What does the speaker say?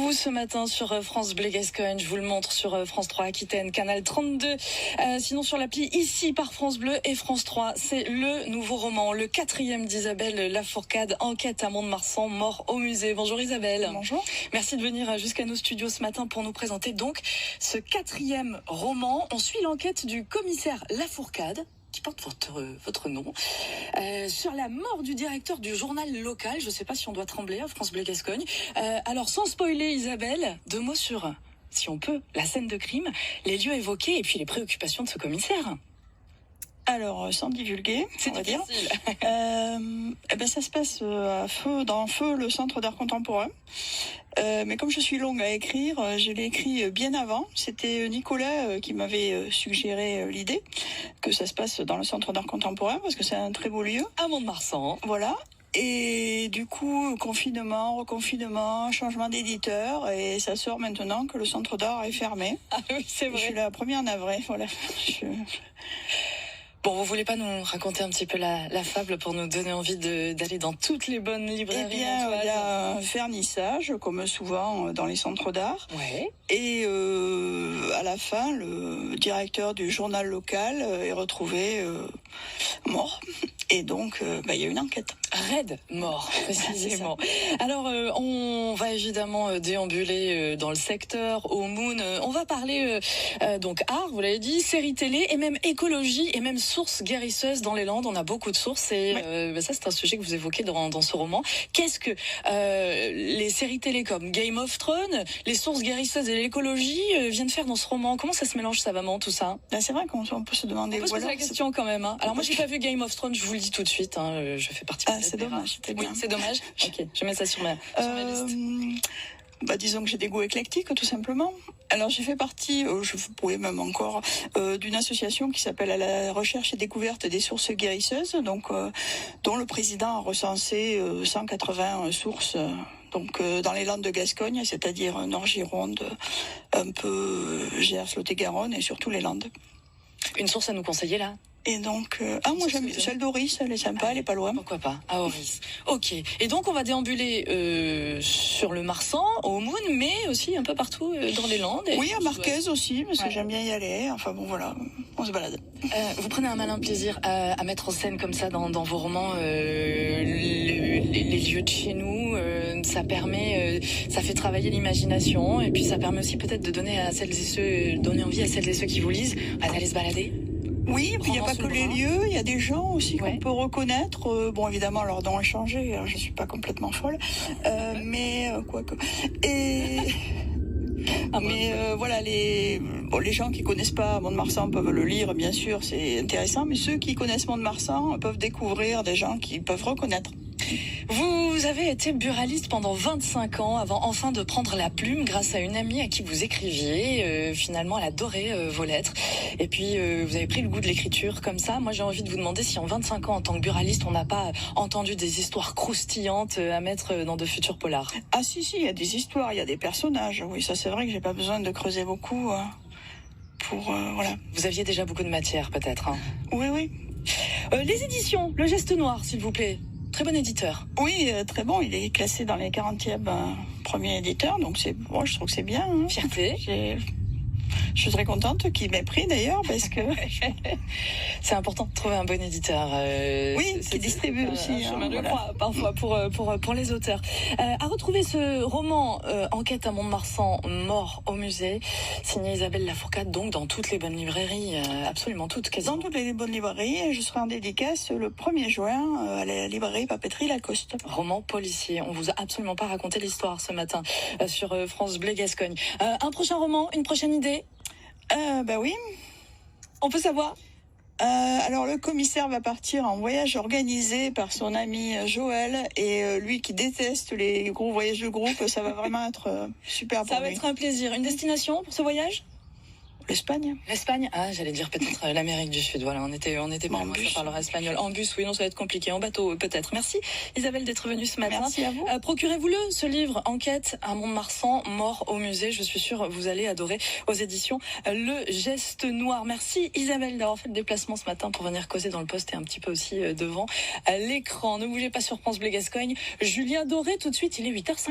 vous ce matin sur France Bleu Gascogne. Je vous le montre sur France 3 Aquitaine, canal 32. Sinon sur l'appli ici par France Bleu et France 3. C'est le nouveau roman, le 4e d'Isabelle Lafourcade, Enquête à Mont-de-Marsan, mort au musée. Bonjour Isabelle. Bonjour. Merci de venir jusqu'à nos studios ce matin pour nous présenter donc ce 4e roman. On suit l'enquête du commissaire Lafourcade, qui porte votre nom, sur la mort du directeur du journal local. Je ne sais pas si on doit trembler à France Bleu Gascogne. Alors, sans spoiler, Isabelle, 2 mots sur, si on peut, la scène de crime, les lieux évoqués et puis les préoccupations de ce commissaire. Alors, sans divulguer, c'est difficile. Ça se passe dans Feu, le Centre d'art contemporain. Mais comme je suis longue à écrire, je l'ai écrit bien avant. C'était Nicolas qui m'avait suggéré l'idée que ça se passe dans le Centre d'art contemporain parce que c'est un très beau lieu. À Mont-de-Marsan. Voilà. Et du coup, confinement, reconfinement, changement d'éditeur, et ça sort maintenant que le Centre d'art est fermé. Ah oui, c'est vrai. Je suis la première navrée, voilà. Bon, vous voulez pas nous raconter un petit peu la fable pour nous donner envie d'aller dans toutes les bonnes librairies? Eh bien, il y a un vernissage, comme souvent dans les centres d'art. Ouais. Et à la fin, le directeur du journal local est retrouvé mort. Et donc, il y a une enquête. Raide mort, précisément. Alors, on va évidemment déambuler dans le secteur, au Moon. On va parler donc art, vous l'avez dit, séries télé et même écologie et même sources guérisseuses dans les Landes. On a beaucoup de sources et ça, c'est un sujet que vous évoquez dans ce roman. Qu'est-ce que les séries télé comme Game of Thrones, les sources guérisseuses et l'écologie viennent faire dans ce roman? Comment ça se mélange savamment tout ça? C'est vrai qu'on peut se demander. On peut se poser la question quand même. Alors moi, j'ai pas vu Game of Thrones, je vous le dis tout de suite. Je fais partie. C'est dommage. Oui, c'est dommage. Ok, je mets ça sur ma liste. Disons que j'ai des goûts éclectiques, tout simplement. Alors, j'ai fait partie, je pourrais même encore, d'une association qui s'appelle la recherche et découverte des sources guérisseuses, donc dont le président a recensé 180 sources. Donc dans les Landes de Gascogne, c'est-à-dire Nord-Gironde, un peu Gers, Lot-et-Garonne et surtout les Landes. Une source à nous conseiller là? Et donc, moi j'aime celle d'Oris, elle est sympa, elle est pas loin. Pourquoi pas, à Oris. Ok, et donc on va déambuler sur le Marsan, au Moon, mais aussi un peu partout dans les Landes. Oui, à Marquez aussi, parce que j'aime bien y aller. Enfin bon, voilà, on se balade. Vous prenez un malin plaisir à mettre en scène comme ça dans vos romans les lieux de chez nous. Ça permet, ça fait travailler l'imagination, et puis ça permet aussi peut-être de donner donner envie à celles et ceux qui vous lisent d'aller se balader. Oui, puis il n'y a pas que les lieux, il y a des gens aussi qu'on peut reconnaître. Bon, évidemment, leur nom a changé, je ne suis pas complètement folle, mais quoique. Voilà, les gens qui connaissent pas Mont-de-Marsan peuvent le lire, bien sûr, c'est intéressant, mais ceux qui connaissent Mont-de-Marsan peuvent découvrir des gens qui peuvent reconnaître. Vous avez été buraliste pendant 25 ans avant enfin de prendre la plume grâce à une amie à qui vous écriviez. Finalement, elle adorait vos lettres. Et puis, vous avez pris le goût de l'écriture comme ça. Moi, j'ai envie de vous demander si en 25 ans, en tant que buraliste, on n'a pas entendu des histoires croustillantes à mettre dans de futurs polars. Ah si, il y a des histoires, il y a des personnages. Oui, ça c'est vrai que j'ai pas besoin de creuser beaucoup voilà. Vous aviez déjà beaucoup de matière, peut-être. Oui. Les éditions, Le Geste Noir, s'il vous plaît. Très bon éditeur. Oui, très bon. Il est classé dans les 40e premiers éditeurs, donc je trouve que c'est bien. Fierté. Je suis très contente qu'il m'ait pris d'ailleurs, parce que c'est important de trouver un bon éditeur. Oui, qui distribue aussi. Chemin de croix, parfois pour les auteurs. À retrouver ce roman Enquête à Mont-de-Marsan, mort au musée, signé Isabelle Lafourcade, donc dans toutes les bonnes librairies, absolument toutes, quasiment. Dans toutes les bonnes librairies, et je serai en dédicace le 1er juin à la librairie Papeterie Lacoste. Roman policier. On vous a absolument pas raconté l'histoire ce matin sur France Bleu Gascogne. Un prochain roman, une prochaine idée? Oui. On peut savoir? Alors le commissaire va partir en voyage organisé par son ami Joël, et lui qui déteste les gros voyages de groupe, ça va vraiment être super pour lui. Ça va être un plaisir. Une destination pour ce voyage? L'Espagne. L'Espagne? Ah, j'allais dire peut-être l'Amérique du Sud. Voilà, on était pas loin, ça parlera espagnol. En bus, oui, non, ça va être compliqué. En bateau, peut-être. Merci Isabelle d'être venue ce matin. Merci à vous. Procurez-vous-le, ce livre, Enquête à Mont-de-Marsan, mort au musée. Je suis sûre vous allez adorer, aux éditions Le Geste Noir. Merci Isabelle d'avoir fait le déplacement ce matin pour venir causer dans le poste et un petit peu aussi devant l'écran. Ne bougez pas sur France Bleu Gascogne. Julien Doré, tout de suite, il est 8h50.